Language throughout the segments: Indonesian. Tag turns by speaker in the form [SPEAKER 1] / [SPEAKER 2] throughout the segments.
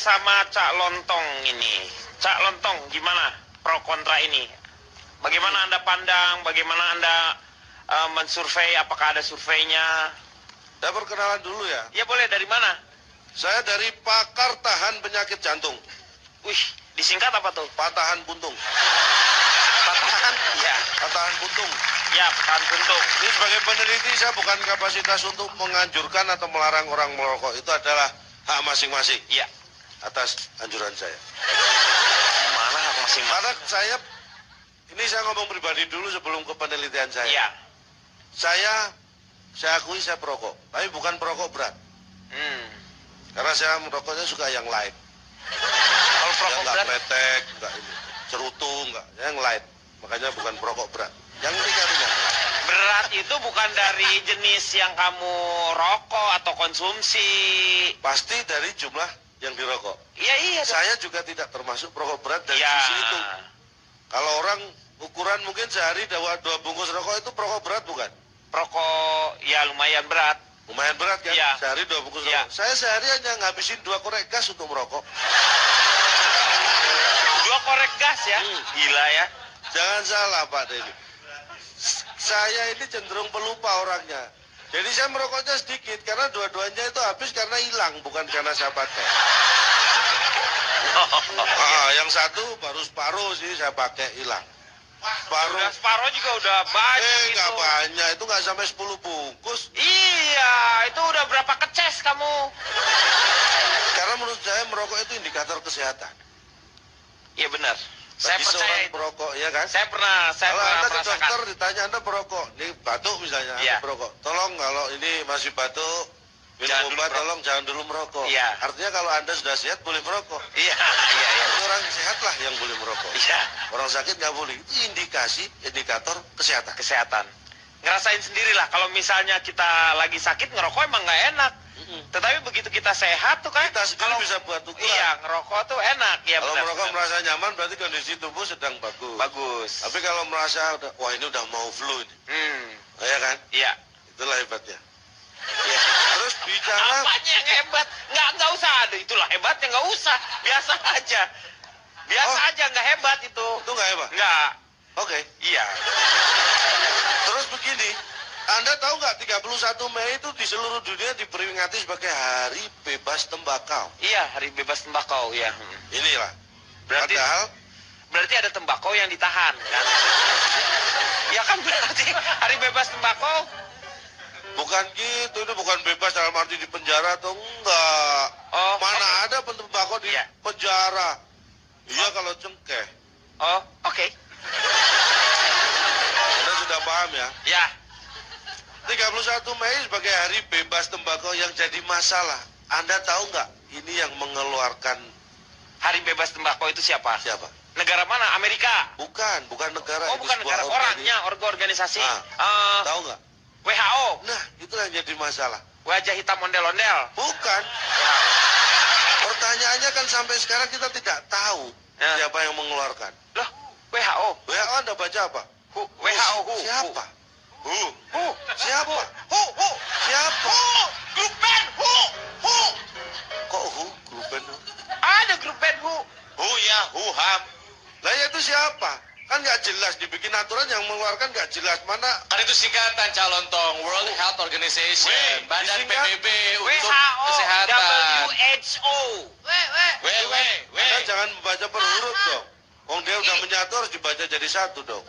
[SPEAKER 1] sama Cak Lontong ini. Cak Lontong, gimana pro kontra ini? Bagaimana Anda pandang, bagaimana Anda mensurvei, apakah ada surveinya?
[SPEAKER 2] Saya perkenalan dulu ya.
[SPEAKER 1] Ya boleh, dari mana?
[SPEAKER 2] Saya dari pakar tahan penyakit jantung.
[SPEAKER 1] Wih, disingkat apa tuh?
[SPEAKER 2] Patahan buntung.
[SPEAKER 1] Patahan? Ya.
[SPEAKER 2] Patahan buntung.
[SPEAKER 1] Ya, patahan buntung.
[SPEAKER 2] Ini sebagai peneliti saya bukan kapasitas untuk menganjurkan atau melarang orang merokok. Itu adalah hak masing-masing.
[SPEAKER 1] Iya.
[SPEAKER 2] Atas anjuran saya.
[SPEAKER 1] Gimana hak masing-masing?
[SPEAKER 2] Karena saya ngomong pribadi dulu sebelum ke penelitian saya.
[SPEAKER 1] Iya.
[SPEAKER 2] Saya akui saya perokok, tapi bukan perokok berat. Karena saya merokoknya suka yang light.
[SPEAKER 1] Kalau perokok
[SPEAKER 2] Nggak
[SPEAKER 1] berat?
[SPEAKER 2] pretek, nggak ini, cerutu, nggak, yang light. Makanya bukan perokok berat. Yang ringan-ringan.
[SPEAKER 1] Berat itu bukan dari jenis yang kamu rokok atau konsumsi.
[SPEAKER 2] Pasti dari jumlah yang dirokok.
[SPEAKER 1] Iya.
[SPEAKER 2] Saya juga tidak termasuk perokok berat dari
[SPEAKER 1] Ya.
[SPEAKER 2] sisi itu. Kalau orang ukuran mungkin sehari dua bungkus rokok itu perokok berat bukan?
[SPEAKER 1] Perokok ya lumayan berat.
[SPEAKER 2] Lumayan berat kan?
[SPEAKER 1] Ya.
[SPEAKER 2] Sehari 2 bungkus
[SPEAKER 1] Ya.
[SPEAKER 2] rokok. Saya sehari hanya ngabisin 2 korek gas untuk merokok.
[SPEAKER 1] 2 korek gas ya? Gila ya.
[SPEAKER 2] Jangan salah Pak Denny. Saya ini cenderung pelupa orangnya. Jadi saya merokoknya sedikit karena dua-duanya itu habis karena hilang, bukan karena saya pakai. Yang satu baru separuh sih saya pakai hilang.
[SPEAKER 1] Separuh juga udah banyak itu.
[SPEAKER 2] Nggak banyak, itu nggak sampai 10 bungkus.
[SPEAKER 1] Iya, itu udah berapa keces kamu?
[SPEAKER 2] Karena menurut saya merokok itu indikator kesehatan.
[SPEAKER 1] Iya benar. Saya
[SPEAKER 2] Bagi
[SPEAKER 1] percaya
[SPEAKER 2] seorang
[SPEAKER 1] itu.
[SPEAKER 2] perokok, ya kan?
[SPEAKER 1] Saya pernah
[SPEAKER 2] Kalau Anda ke
[SPEAKER 1] merasakan.
[SPEAKER 2] dokter ditanya Anda perokok, ini batuk misalnya,
[SPEAKER 1] Iya.
[SPEAKER 2] Anda perokok. Tolong kalau ini masih batuk, minum
[SPEAKER 1] Jangan dulu
[SPEAKER 2] obat,
[SPEAKER 1] merokok.
[SPEAKER 2] tolong jangan dulu merokok.
[SPEAKER 1] Iya.
[SPEAKER 2] Artinya kalau Anda sudah sehat boleh merokok.
[SPEAKER 1] Iya.
[SPEAKER 2] Itu orang sehat lah yang boleh merokok.
[SPEAKER 1] Iya.
[SPEAKER 2] Orang sakit nggak boleh. Itu indikator kesehatan.
[SPEAKER 1] Kesehatan. Ngerasain sendirilah kalau misalnya kita lagi sakit ngerokok emang nggak enak. Tetapi begitu kita sehat tuh kan
[SPEAKER 2] Kita sendiri bisa buat ukuran.
[SPEAKER 1] Iya, ngerokok tuh enak ya.
[SPEAKER 2] Kalau
[SPEAKER 1] benar,
[SPEAKER 2] merokok
[SPEAKER 1] benar.
[SPEAKER 2] merasa nyaman berarti kondisi tubuh sedang bagus.
[SPEAKER 1] Bagus.
[SPEAKER 2] Tapi kalau merasa wah ini udah mau flu ini, ya kan?
[SPEAKER 1] Iya.
[SPEAKER 2] Itulah hebatnya.
[SPEAKER 1] Iya.
[SPEAKER 2] Terus bicara
[SPEAKER 1] Apanya yang hebat? Nggak usah ada. Itulah hebatnya, nggak usah. Biasa aja. Biasa aja, nggak hebat itu.
[SPEAKER 2] itu nggak hebat?
[SPEAKER 1] Nggak.
[SPEAKER 2] Oke.
[SPEAKER 1] Iya.
[SPEAKER 2] Terus begini, Anda tahu nggak 31 Mei itu di seluruh dunia diperingati sebagai Hari Bebas Tembakau.
[SPEAKER 1] Iya, hari bebas tembakau, ya.
[SPEAKER 2] Inilah.
[SPEAKER 1] Berarti
[SPEAKER 2] Padahal
[SPEAKER 1] ada tembakau yang ditahan, kan? Ya kan berarti hari bebas tembakau.
[SPEAKER 2] bukan gitu, itu bukan bebas dalam arti di penjara atau enggak.
[SPEAKER 1] Oh,
[SPEAKER 2] Mana ada tembakau di
[SPEAKER 1] Iya.
[SPEAKER 2] penjara? Iya kalau cengkeh.
[SPEAKER 1] Oh, oke.
[SPEAKER 2] Anda sudah paham ya?
[SPEAKER 1] Ya.
[SPEAKER 2] 31 Mei sebagai hari bebas tembakau yang jadi masalah. Anda tahu nggak ini yang mengeluarkan
[SPEAKER 1] Hari bebas tembakau itu siapa?
[SPEAKER 2] siapa?
[SPEAKER 1] Negara mana? Amerika.
[SPEAKER 2] Bukan negara.
[SPEAKER 1] Oh,
[SPEAKER 2] ini
[SPEAKER 1] bukan
[SPEAKER 2] sebuah
[SPEAKER 1] negara, orangnya, organisasi.
[SPEAKER 2] Tahu nggak?
[SPEAKER 1] WHO.
[SPEAKER 2] Nah, itulah yang jadi masalah.
[SPEAKER 1] Wajah hitam ondel-ondel.
[SPEAKER 2] Bukan. Pertanyaannya kan sampai sekarang kita tidak tahu
[SPEAKER 1] Ya.
[SPEAKER 2] siapa yang mengeluarkan.
[SPEAKER 1] Loh, WHO.
[SPEAKER 2] WHO Anda baca apa?
[SPEAKER 1] WHO.
[SPEAKER 2] Siapa?
[SPEAKER 1] Who?
[SPEAKER 2] Siapa?
[SPEAKER 1] Who?
[SPEAKER 2] Siapa?
[SPEAKER 1] Grup band Who?
[SPEAKER 2] Kok grup band?
[SPEAKER 1] Ada grup band Who. Who ya, Ham.
[SPEAKER 2] Lah ya itu siapa? Kan nggak jelas, dibikin aturan yang mengeluarkan nggak jelas mana.
[SPEAKER 3] Kan itu singkatan Calontong, World Health Organization,
[SPEAKER 2] Weh,
[SPEAKER 3] Badan
[SPEAKER 2] disingkat
[SPEAKER 3] PBB untuk
[SPEAKER 1] WHO.
[SPEAKER 3] kesehatan.
[SPEAKER 1] WHO.
[SPEAKER 2] Anda jangan membaca per huruf dong. Wong dia udah menyatu harus dibaca jadi satu dong.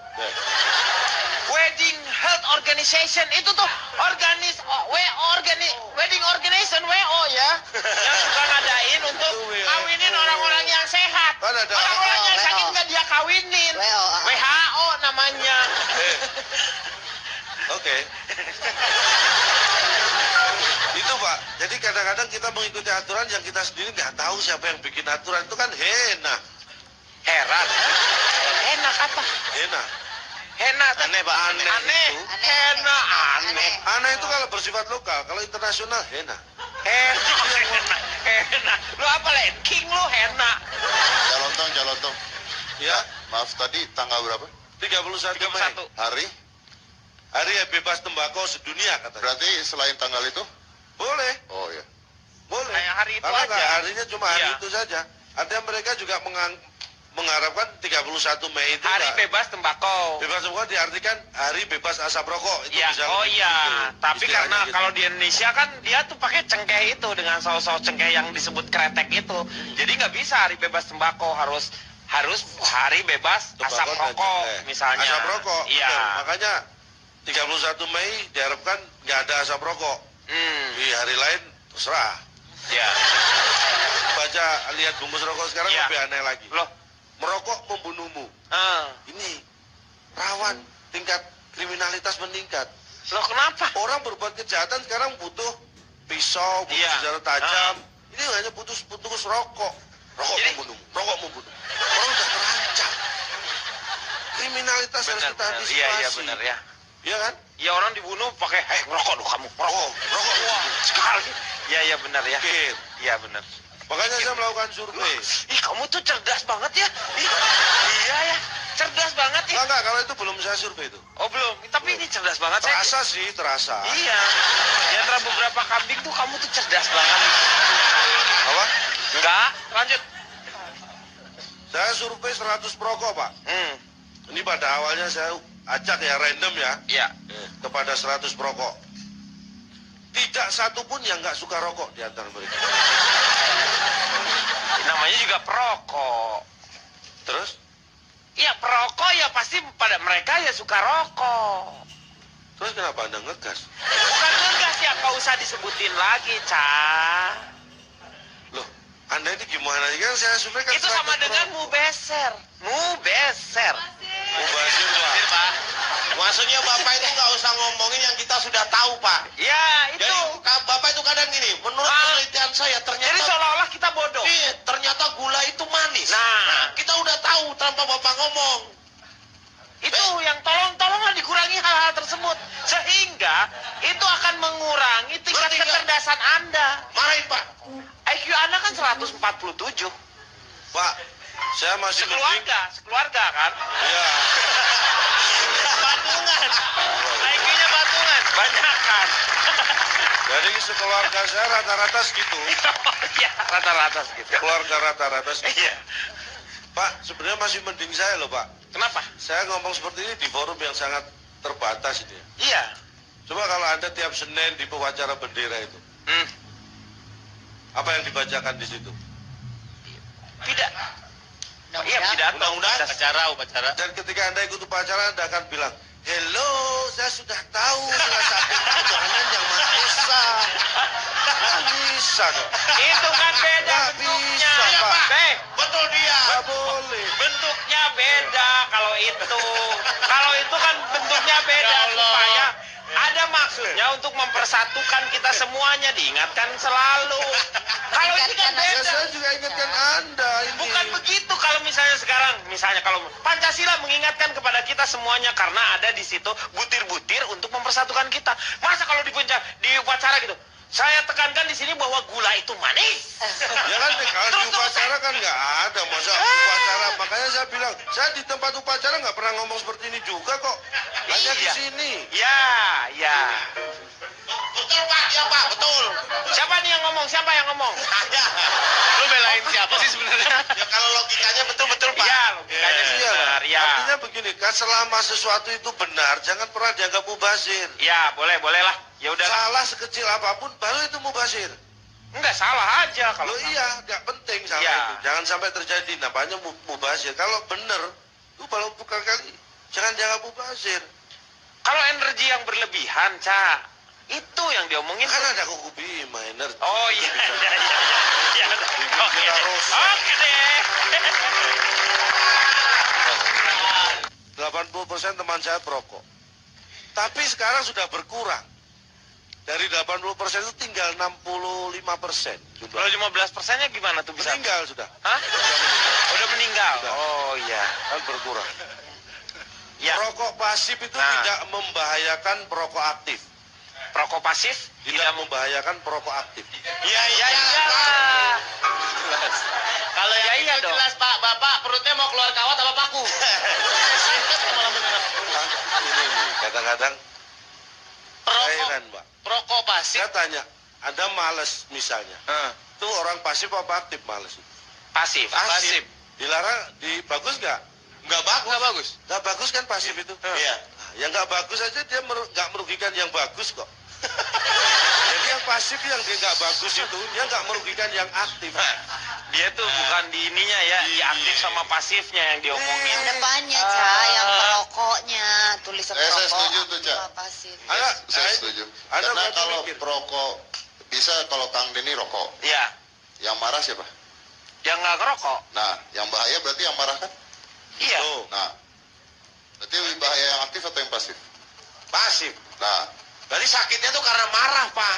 [SPEAKER 1] Wedding Health Organization itu tuh wedding organization WO ya, yang suka ngadain untuk kawinin orang-orang yang sehat.
[SPEAKER 2] Kan ada
[SPEAKER 1] Orang-orang yang
[SPEAKER 4] WO.
[SPEAKER 1] sakit nggak dia kawinin. WHO namanya.
[SPEAKER 2] Oke. Itu Pak. Jadi kadang-kadang kita mengikuti aturan yang kita sendiri nggak tahu siapa yang bikin aturan. Itu kan hena.
[SPEAKER 1] Heran. Enak apa?
[SPEAKER 2] Hena.
[SPEAKER 1] Hena tuh
[SPEAKER 3] Aneh, Pak.
[SPEAKER 1] Aneh.
[SPEAKER 4] Aneh.
[SPEAKER 1] Hena aneh.
[SPEAKER 2] Aneh itu kalau bersifat lokal, kalau internasional hena.
[SPEAKER 1] Hena. Lu apa King lu Hena?
[SPEAKER 5] Calontong.
[SPEAKER 2] Ya,
[SPEAKER 5] Maaf tadi tanggal berapa?
[SPEAKER 2] 31 Mei.
[SPEAKER 1] 31.
[SPEAKER 5] Hari?
[SPEAKER 2] Hari bebas tembakau sedunia katanya.
[SPEAKER 5] Berarti selain tanggal itu?
[SPEAKER 2] Boleh.
[SPEAKER 5] Oh ya.
[SPEAKER 2] Boleh.
[SPEAKER 1] Kayak hari itu
[SPEAKER 2] Karena
[SPEAKER 1] aja.
[SPEAKER 2] nggak harinya cuma hari
[SPEAKER 1] Iya.
[SPEAKER 2] itu saja. Artinya mereka juga mengharapkan 31 Mei itu
[SPEAKER 1] Hari
[SPEAKER 2] nggak-
[SPEAKER 1] bebas tembakau.
[SPEAKER 2] bebas rokok diartikan hari bebas asap rokok. Itu
[SPEAKER 1] Ya,
[SPEAKER 2] bisa
[SPEAKER 1] oh
[SPEAKER 2] lebih
[SPEAKER 1] iya.
[SPEAKER 2] gitu,
[SPEAKER 1] Tapi
[SPEAKER 2] istilahnya
[SPEAKER 1] karena
[SPEAKER 2] gitu.
[SPEAKER 1] kalau di Indonesia kan dia tuh pakai cengkeh itu dengan saus-saus cengkeh yang disebut kretek itu. Jadi nggak bisa hari bebas tembakau, harus hari bebas asap
[SPEAKER 2] Tembakau dan
[SPEAKER 1] rokok
[SPEAKER 2] cengkeh.
[SPEAKER 1] misalnya.
[SPEAKER 2] Asap rokok.
[SPEAKER 1] Iya.
[SPEAKER 2] betul. Makanya 31 Mei diharapkan nggak ada asap rokok. Di hari lain terserah.
[SPEAKER 1] Ya.
[SPEAKER 2] Baca lihat bungkus rokok sekarang
[SPEAKER 1] Iya.
[SPEAKER 2] lebih aneh lagi.
[SPEAKER 1] Loh.
[SPEAKER 2] Merokok membunuhmu.
[SPEAKER 1] Ah.
[SPEAKER 2] Ini rawan tingkat kriminalitas meningkat.
[SPEAKER 1] Loh kenapa?
[SPEAKER 2] Orang berbuat kejahatan sekarang butuh pisau, butuh
[SPEAKER 1] Iya.
[SPEAKER 2] senjata tajam. Ini hanya butuh rokok. Rokok
[SPEAKER 1] Jadi-
[SPEAKER 2] membunuh. Rokok membunuh. Orang sudah terancam. Kriminalitas harus kita
[SPEAKER 1] Benar.
[SPEAKER 2] antisipasi.
[SPEAKER 1] Iya, iya benar ya.
[SPEAKER 2] Iya kan?
[SPEAKER 1] Ya orang dibunuh pakai, merokok dong kamu, merokok.
[SPEAKER 2] Rokok.
[SPEAKER 1] Wah, sekali. Iya, iya benar ya.
[SPEAKER 2] Oke.
[SPEAKER 1] Iya benar.
[SPEAKER 2] Makanya saya melakukan survei.
[SPEAKER 1] Ih, kamu tuh cerdas banget ya. Ih, iya ya, cerdas banget ya.
[SPEAKER 2] Enggak, kalau itu belum saya survei itu.
[SPEAKER 1] Oh belum, tapi ini cerdas banget
[SPEAKER 2] Terasa sih, terasa.
[SPEAKER 1] Iya, di antara beberapa kambing tuh kamu tuh cerdas banget.
[SPEAKER 2] Apa?
[SPEAKER 1] Enggak, lanjut.
[SPEAKER 2] Saya survei 100 perokok, Pak.
[SPEAKER 1] Hmm,
[SPEAKER 2] Ini pada awalnya saya acak ya, random ya.
[SPEAKER 1] iya.
[SPEAKER 2] Kepada 100 perokok. Tidak satu pun yang nggak suka rokok di antara mereka.
[SPEAKER 1] Namanya juga perokok.
[SPEAKER 2] Terus?
[SPEAKER 1] Iya, perokok ya pasti pada mereka ya suka rokok.
[SPEAKER 2] Terus kenapa Anda ngegas?
[SPEAKER 1] Bukan ngegas ya, kau usah disebutin lagi, Cah.
[SPEAKER 2] Loh, Anda ini gimana? Kan saya survei kan
[SPEAKER 1] Itu sama
[SPEAKER 2] 100
[SPEAKER 1] dengan
[SPEAKER 2] perokok.
[SPEAKER 1] mubeser. Mubeser.
[SPEAKER 2] Mubazir, Pak.
[SPEAKER 3] Maksudnya Bapak itu nggak usah ngomongin yang kita sudah tahu, Pak.
[SPEAKER 1] Ya, itu.
[SPEAKER 3] Jadi Bapak itu kadang gini, menurut
[SPEAKER 1] Ah.
[SPEAKER 3] penelitian saya
[SPEAKER 1] Jadi
[SPEAKER 3] ternyata
[SPEAKER 1] seolah-olah kita bodoh.
[SPEAKER 3] Iya, ternyata gula itu manis.
[SPEAKER 1] Nah.
[SPEAKER 3] Kita udah tahu tanpa Bapak ngomong.
[SPEAKER 1] Itu yang tolonglah dikurangi hal-hal tersebut. Sehingga itu akan mengurangi tingkat
[SPEAKER 3] Berarti nggak-
[SPEAKER 1] kecerdasan Anda.
[SPEAKER 3] Marahin, Pak.
[SPEAKER 1] IQ Anda kan 147.
[SPEAKER 2] Pak, saya masih mending.
[SPEAKER 1] Sekeluarga kan?
[SPEAKER 2] Iya.
[SPEAKER 1] Batungan. IQ-nya batungan. Banyak kan?
[SPEAKER 2] Jadi sekeluarga saya rata-rata segitu.
[SPEAKER 1] Iya, rata-rata gitu.
[SPEAKER 2] Keluarga rata-rata segitu.
[SPEAKER 1] Iya.
[SPEAKER 2] Pak, sebenarnya masih mending saya loh, Pak.
[SPEAKER 1] Kenapa?
[SPEAKER 2] Saya ngomong seperti ini di forum yang sangat terbatas ini.
[SPEAKER 1] Iya.
[SPEAKER 2] Coba kalau Anda tiap Senin di pewacara bendera itu,
[SPEAKER 1] Hmm.
[SPEAKER 2] apa yang dibacakan di situ?
[SPEAKER 1] Tidak. Iya, pidato.
[SPEAKER 3] Undang-undang, upacara.
[SPEAKER 2] Dan ketika Anda ikut upacara, Anda akan bilang, hello, saya sudah tahu salah satu ketuhanan yang Maha Esa. Nggak bisa kok.
[SPEAKER 1] Itu kan beda
[SPEAKER 2] Nggak
[SPEAKER 1] bentuknya.
[SPEAKER 2] bisa,
[SPEAKER 1] Iya,
[SPEAKER 2] Pak.
[SPEAKER 3] Betul dia.
[SPEAKER 2] Nggak boleh.
[SPEAKER 1] Bentuknya beda kalau itu. Kalau itu kan bentuknya beda
[SPEAKER 3] Ya Allah.
[SPEAKER 1] supaya ada maksudnya untuk mempersatukan kita semuanya, diingatkan selalu. Kalau ini kan
[SPEAKER 2] Ya,
[SPEAKER 1] beda.
[SPEAKER 2] saya juga ingatkan Anda ini.
[SPEAKER 1] Bukan begitu kalau misalnya sekarang, misalnya kalau Pancasila mengingatkan kepada kita semuanya karena ada di situ butir-butir untuk mempersatukan kita. Masa kalau di upacara gitu, saya tekankan di sini bahwa gula itu manis.
[SPEAKER 2] Ya kan, kalau di upacara kan nggak ada. Masa upacara, makanya saya bilang, saya di tempat upacara nggak pernah ngomong seperti ini juga kok. Hanya di
[SPEAKER 1] Iya.
[SPEAKER 2] sini.
[SPEAKER 1] Ya, ya.
[SPEAKER 3] Betul, Pak. Ya, Pak. Betul.
[SPEAKER 1] Siapa nih yang ngomong? Siapa yang ngomong?
[SPEAKER 3] Saya.
[SPEAKER 1] Lu belain siapa sih sebenarnya?
[SPEAKER 3] Ya kalau logikanya betul-betul, Pak.
[SPEAKER 1] Iya, logikanya sih
[SPEAKER 2] Iya,
[SPEAKER 1] benar. Ya.
[SPEAKER 2] artinya begini, kan selama sesuatu itu benar, jangan pernah dianggap mubazir.
[SPEAKER 1] Ya, boleh lah. Ya udah.
[SPEAKER 2] Salah sekecil apapun, baru itu mubazir.
[SPEAKER 1] Enggak salah aja kalau
[SPEAKER 2] Kalau iya, nggak penting salah
[SPEAKER 1] Iya.
[SPEAKER 2] itu. Jangan sampai terjadi, namanya mubazir. Kalau benar, itu kalau bukan kali, jangan dianggap mubazir.
[SPEAKER 1] Kalau energi yang berlebihan, Ca, itu yang diomongin.
[SPEAKER 2] Kan ada kuku Bima, energi.
[SPEAKER 1] Oh iya, iya, iya. Iya, oke.
[SPEAKER 2] kita rusak.
[SPEAKER 1] Oke deh.
[SPEAKER 2] 80% teman saya perokok. Tapi sekarang sudah berkurang. Dari 80% itu tinggal 65% jumlah.
[SPEAKER 1] Kalau 15%-nya gimana tuh bisa?
[SPEAKER 2] Meninggal sudah.
[SPEAKER 1] Hah? Udah meninggal.
[SPEAKER 2] Sudah.
[SPEAKER 1] Oh iya.
[SPEAKER 2] Kan berkurang.
[SPEAKER 1] Ya.
[SPEAKER 2] Perokok pasif itu
[SPEAKER 1] Nah.
[SPEAKER 2] tidak membahayakan perokok aktif.
[SPEAKER 1] Perokok pasif
[SPEAKER 2] Tidak membahayakan perokok aktif.
[SPEAKER 1] Iya, iya, iyalah.
[SPEAKER 3] Kalau
[SPEAKER 1] Ya,
[SPEAKER 3] yang
[SPEAKER 1] iya
[SPEAKER 3] itu
[SPEAKER 1] dong.
[SPEAKER 3] jelas, Pak. Bapak perutnya mau keluar kawat apa paku?
[SPEAKER 2] Hah? Ini nih, kadang-kadang
[SPEAKER 3] Perokok,
[SPEAKER 2] heran, Mbak.
[SPEAKER 3] perokok pasif.
[SPEAKER 2] Saya tanya, Anda males misalnya. Itu orang pasif apa aktif males?
[SPEAKER 1] Pasif.
[SPEAKER 3] Pasif.
[SPEAKER 2] Dilarang, bagus nggak?
[SPEAKER 3] Nggak bagus.
[SPEAKER 2] Nggak bagus kan pasif itu?
[SPEAKER 3] Iya.
[SPEAKER 2] Nah, yang nggak bagus aja dia nggak merugikan yang bagus kok. Jadi yang pasif yang dia nggak bagus itu, dia nggak merugikan yang aktif.
[SPEAKER 1] Dia tuh bukan di ininya ya, di aktif sama pasifnya yang diomongin.
[SPEAKER 4] Yang depannya, Ca, yang perokoknya, tulisan
[SPEAKER 5] Saya
[SPEAKER 4] perokok.
[SPEAKER 5] setuju tuh, Ca.
[SPEAKER 4] apa pasif.
[SPEAKER 5] Saya setuju.
[SPEAKER 2] Anda
[SPEAKER 5] Karena
[SPEAKER 2] berarti
[SPEAKER 5] kalau
[SPEAKER 2] mikir.
[SPEAKER 5] perokok bisa kalau Kang Denny rokok.
[SPEAKER 1] Iya.
[SPEAKER 5] Yang marah siapa?
[SPEAKER 1] Yang nggak ngerokok.
[SPEAKER 5] Nah, yang bahaya berarti yang marah kan?
[SPEAKER 1] Iya.
[SPEAKER 2] Oh,
[SPEAKER 5] Nah, berarti lebih bahaya yang aktif atau yang pasif?
[SPEAKER 3] Pasif.
[SPEAKER 5] Nah,
[SPEAKER 3] Berarti sakitnya tuh karena marah, Pak.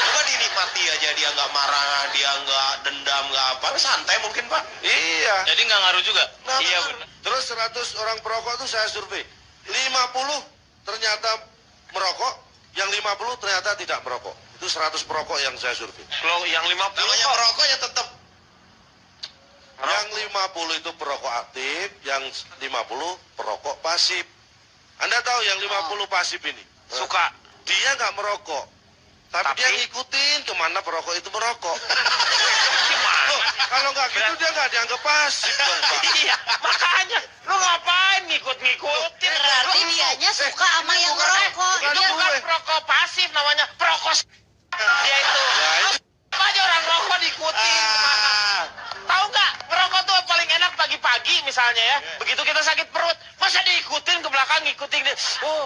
[SPEAKER 3] Coba dinikmati aja, dia nggak marah, dia nggak dendam, nggak apa. Santai mungkin, Pak.
[SPEAKER 2] iya.
[SPEAKER 3] Jadi nggak ngaruh juga?
[SPEAKER 1] Iya benar.
[SPEAKER 2] Terus 100 orang perokok tuh saya survei. 50 ternyata merokok, yang 50 ternyata tidak merokok. Itu 100 perokok yang saya survei.
[SPEAKER 1] Kalau yang 50
[SPEAKER 3] Namanya
[SPEAKER 1] kok.
[SPEAKER 3] perokok ya tetap.
[SPEAKER 2] Yang 50 itu perokok aktif, yang 50 perokok pasif. Anda tahu yang 50 pasif ini?
[SPEAKER 1] Suka.
[SPEAKER 2] Dia nggak merokok. Tapi dia ngikutin kemana perokok itu merokok.
[SPEAKER 1] Gimana?
[SPEAKER 2] Loh, kalau nggak gitu dia nggak dianggap pasif dong, Pak.
[SPEAKER 1] Iya, makanya lu ngapain ngikut-ngikutin?
[SPEAKER 4] Berarti dianya suka sama yang ngerokok.
[SPEAKER 2] bukan
[SPEAKER 1] Itu
[SPEAKER 4] Dia
[SPEAKER 1] bukan
[SPEAKER 2] gue.
[SPEAKER 1] perokok pasif namanya, perokok dia itu.
[SPEAKER 2] Ya, itu.
[SPEAKER 1] Apa aja orang rokok diikutin kemana? Tahu nggak, ngerokok tuh paling enak pagi-pagi misalnya ya. Begitu kita sakit perut, masa diikutin ke belakang, ngikutin dia. Oh,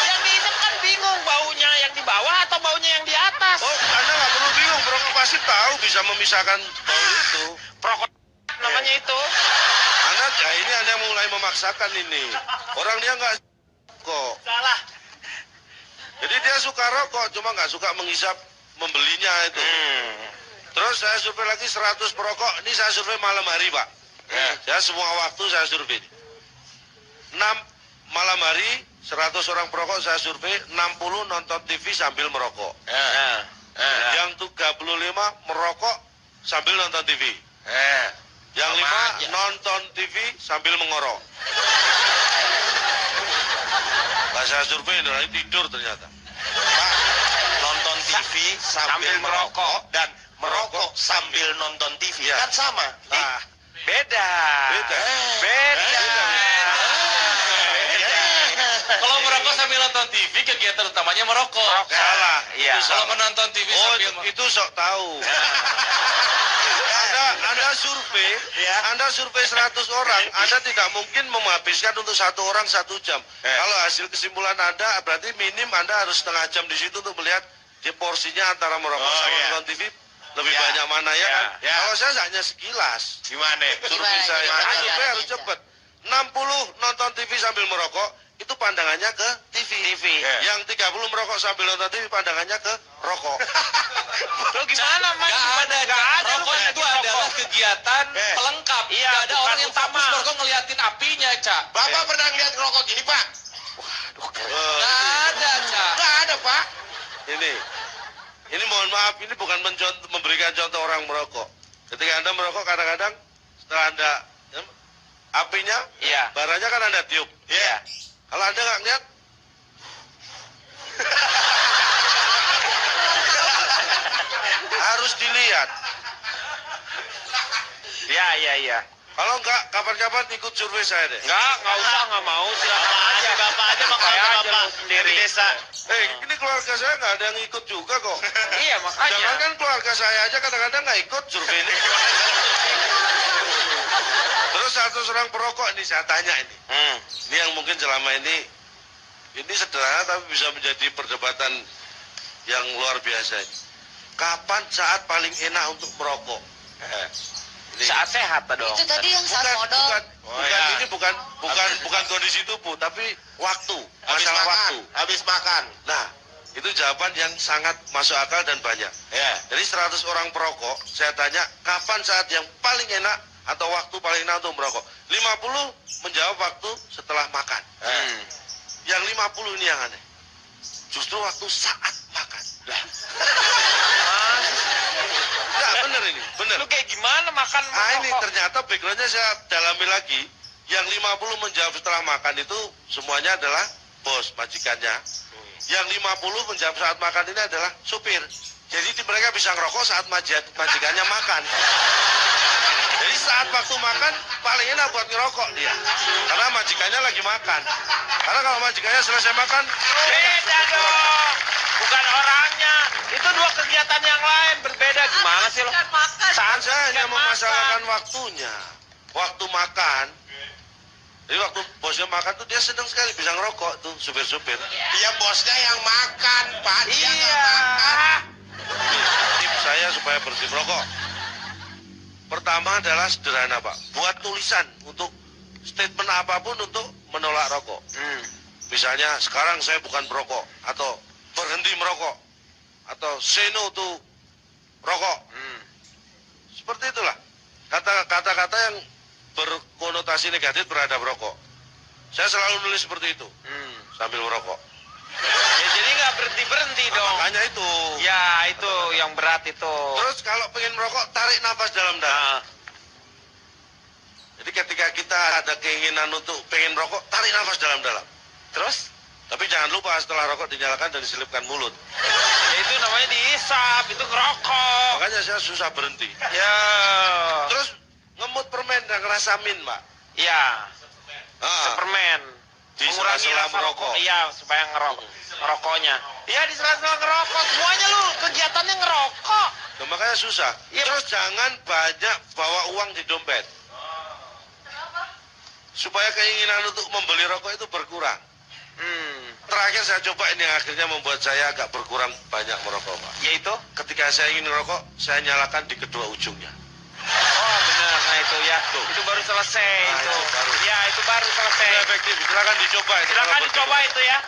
[SPEAKER 1] yang dihisap kan bingung baunya yang di bawah atau baunya yang di atas.
[SPEAKER 2] Oh, Anda nggak perlu bingung. Perokok pasif tahu bisa memisahkan bau itu.
[SPEAKER 1] Perokok namanya itu.
[SPEAKER 2] Anda, ya ini Anda mulai memaksakan ini. Orang dia nggak kok.
[SPEAKER 1] Salah.
[SPEAKER 2] Jadi dia suka rokok, cuma nggak suka menghisap membelinya itu. Terus saya survei lagi 100 perokok. Ini saya survei malam hari, Pak. Saya semua waktu saya survei. 6 malam hari 100 orang perokok saya survei, 60 nonton TV sambil merokok. Yang 35 merokok sambil nonton TV. Yang
[SPEAKER 3] Sama
[SPEAKER 2] 5
[SPEAKER 3] aja.
[SPEAKER 2] nonton TV sambil mengorok. Nah, saya survei nanti tidur ternyata.
[SPEAKER 3] Nonton TV sambil merokok dan merokok sambil nonton TV.
[SPEAKER 2] Ya.
[SPEAKER 3] Kan sama.
[SPEAKER 2] Nah,
[SPEAKER 1] Beda.
[SPEAKER 2] beda.
[SPEAKER 1] Beda.
[SPEAKER 3] Kalau merokok sambil nonton TV, kegiatan utamanya merokok.
[SPEAKER 2] Salah.
[SPEAKER 1] Iya.
[SPEAKER 2] Itu
[SPEAKER 3] Kalau
[SPEAKER 2] salah.
[SPEAKER 3] menonton TV
[SPEAKER 2] Oh,
[SPEAKER 3] sambil
[SPEAKER 2] itu sok tahu. Anda survei, Anda survei 100 orang, Anda tidak mungkin menghabiskan untuk satu orang 1 jam. Kalau hasil kesimpulan Anda, berarti minim Anda harus setengah jam di situ untuk melihat di porsinya antara merokok
[SPEAKER 3] Oh,
[SPEAKER 2] sama
[SPEAKER 3] iya.
[SPEAKER 2] nonton TV lebih
[SPEAKER 3] Ya.
[SPEAKER 2] banyak mana ya
[SPEAKER 1] Ya.
[SPEAKER 2] kan?
[SPEAKER 3] Ya.
[SPEAKER 2] Kalau saya hanya sekilas.
[SPEAKER 3] Gimana?
[SPEAKER 2] Survei
[SPEAKER 4] Gimana,
[SPEAKER 2] saya,
[SPEAKER 4] gimana
[SPEAKER 2] survei
[SPEAKER 4] caranya,
[SPEAKER 2] harus
[SPEAKER 4] Ca?
[SPEAKER 2] cepat. 60 nonton TV sambil merokok, itu pandangannya ke TV. Yang 30 merokok sambil nonton TV, pandangannya ke rokok.
[SPEAKER 1] Lo gimana, Mas?
[SPEAKER 3] Gak ada.
[SPEAKER 1] Gak ada. lu
[SPEAKER 3] Rokok
[SPEAKER 1] banyak
[SPEAKER 3] itu
[SPEAKER 1] rokok.
[SPEAKER 3] adalah kegiatan pelengkap.
[SPEAKER 1] Iya,
[SPEAKER 3] Gak ada
[SPEAKER 1] bukan
[SPEAKER 3] orang yang
[SPEAKER 1] utama.
[SPEAKER 3] fokus merokok ngeliatin apinya, Cak.
[SPEAKER 1] Bapak
[SPEAKER 3] pernah ngeliat rokok gini, Pak? Gak ada, Cak.
[SPEAKER 1] Gak ada, Pak.
[SPEAKER 2] Ini mohon maaf, ini bukan memberikan contoh orang merokok. Ketika Anda merokok, kadang-kadang setelah Anda apinya,
[SPEAKER 1] Iya.
[SPEAKER 2] baranya kan Anda tiup.
[SPEAKER 1] Iya.
[SPEAKER 2] Kalau Anda nggak lihat, harus dilihat.
[SPEAKER 1] Iya.
[SPEAKER 2] Kalau nggak, kapan-kapan ikut survei saya deh.
[SPEAKER 1] Nggak usah, nggak mau. Silakan aja. Bapak aja makanya aja lo sendiri. Desa.
[SPEAKER 2] Ini keluarga saya nggak ada yang ikut juga kok.
[SPEAKER 1] Iya, makanya.
[SPEAKER 2] Jangan kan keluarga saya aja kadang-kadang nggak ikut survei ini. Terus 100 orang perokok ini saya tanya ini. Ini yang mungkin selama ini sederhana tapi bisa menjadi perdebatan yang luar biasa ini. Kapan saat paling enak untuk merokok? Ini.
[SPEAKER 1] Saat sehat dong.
[SPEAKER 4] Itu tadi yang saat modal.
[SPEAKER 2] Ini bukan kondisi tubuh tapi waktu, masalah waktu.
[SPEAKER 3] Habis makan.
[SPEAKER 2] Nah, itu jawaban yang sangat masuk akal dan banyak.
[SPEAKER 3] Ya.
[SPEAKER 2] Jadi 100 orang perokok, saya tanya kapan saat yang paling enak atau waktu paling enak untuk merokok? 50 menjawab waktu setelah makan. Yang 50 ini yang aneh. Justru waktu saat makan. Enggak, bener ini, bener.
[SPEAKER 1] Lu kayak gimana makan
[SPEAKER 2] Nah ini
[SPEAKER 1] merokok?
[SPEAKER 2] ternyata backgroundnya saya dalami lagi. Yang 50 menjawab setelah makan itu semuanya adalah bos, majikannya. Yang 50 menjawab saat makan ini adalah supir. Jadi mereka bisa ngerokok saat majikannya makan. Jadi saat waktu makan paling enak buat ngerokok dia. Karena majikannya lagi makan. Karena kalau majikannya selesai makan,
[SPEAKER 1] Beda dong. Bukan orangnya. Itu dua kegiatan yang lain berbeda. Gimana sih lo?
[SPEAKER 2] saat saya hanya
[SPEAKER 1] makan.
[SPEAKER 2] memasalahkan waktunya. Waktu makan. Jadi waktu bosnya makan tuh dia senang sekali bisa ngerokok tuh supir-supir.
[SPEAKER 3] Ya bosnya yang makan, Pak. Dia nggak
[SPEAKER 1] Iya.
[SPEAKER 3] makan.
[SPEAKER 2] Tips saya supaya berhenti merokok. Pertama adalah sederhana Pak. Buat tulisan untuk statement apapun untuk menolak rokok. Misalnya sekarang saya bukan perokok. Atau berhenti merokok. Atau say no to rokok. Seperti itulah. Kata-kata yang berkonotasi negatif terhadap rokok. Saya selalu nulis seperti itu. Sambil merokok.
[SPEAKER 1] Ya jadi nggak berhenti dong.
[SPEAKER 2] Makanya itu.
[SPEAKER 1] Ya itu yang berat itu.
[SPEAKER 2] Terus kalau pengen merokok, tarik nafas dalam-dalam.
[SPEAKER 1] Nah,
[SPEAKER 2] Jadi ketika kita ada keinginan untuk pengen merokok, tarik nafas dalam-dalam.
[SPEAKER 1] terus?
[SPEAKER 2] Tapi jangan lupa setelah rokok dinyalakan dan diselipkan mulut.
[SPEAKER 1] Ya itu namanya dihisap, itu ngerokok.
[SPEAKER 2] Makanya saya susah berhenti.
[SPEAKER 1] Ya.
[SPEAKER 2] Terus ngemut permen dan rasa min, Pak.
[SPEAKER 1] Ya.
[SPEAKER 2] Ah,
[SPEAKER 1] Permen.
[SPEAKER 2] Di
[SPEAKER 1] Mengurangi
[SPEAKER 2] sela-sela
[SPEAKER 1] rasa
[SPEAKER 2] merokok.
[SPEAKER 1] rokok. Iya, supaya ngerokoknya. Iya, di sela-sela ngerokok. Semuanya lu kegiatannya ngerokok.
[SPEAKER 2] nah, makanya susah.
[SPEAKER 1] Iya,
[SPEAKER 2] Terus jangan banyak bawa uang di dompet. Supaya keinginan untuk membeli rokok itu berkurang. Terakhir saya coba ini yang akhirnya membuat saya agak berkurang banyak merokok, Pak.
[SPEAKER 1] Yaitu?
[SPEAKER 2] Ketika saya ingin merokok, saya nyalakan di kedua ujungnya.
[SPEAKER 1] Oh, benar. Nah, itu ya.
[SPEAKER 2] Tuh.
[SPEAKER 1] Itu baru selesai
[SPEAKER 2] Nah,
[SPEAKER 1] itu.
[SPEAKER 2] itu baru.
[SPEAKER 1] Ya, itu baru selesai.
[SPEAKER 2] Efektif, silakan dicoba. itu
[SPEAKER 1] Silakan
[SPEAKER 2] kalau
[SPEAKER 1] dicoba
[SPEAKER 2] berhenti.
[SPEAKER 1] itu ya.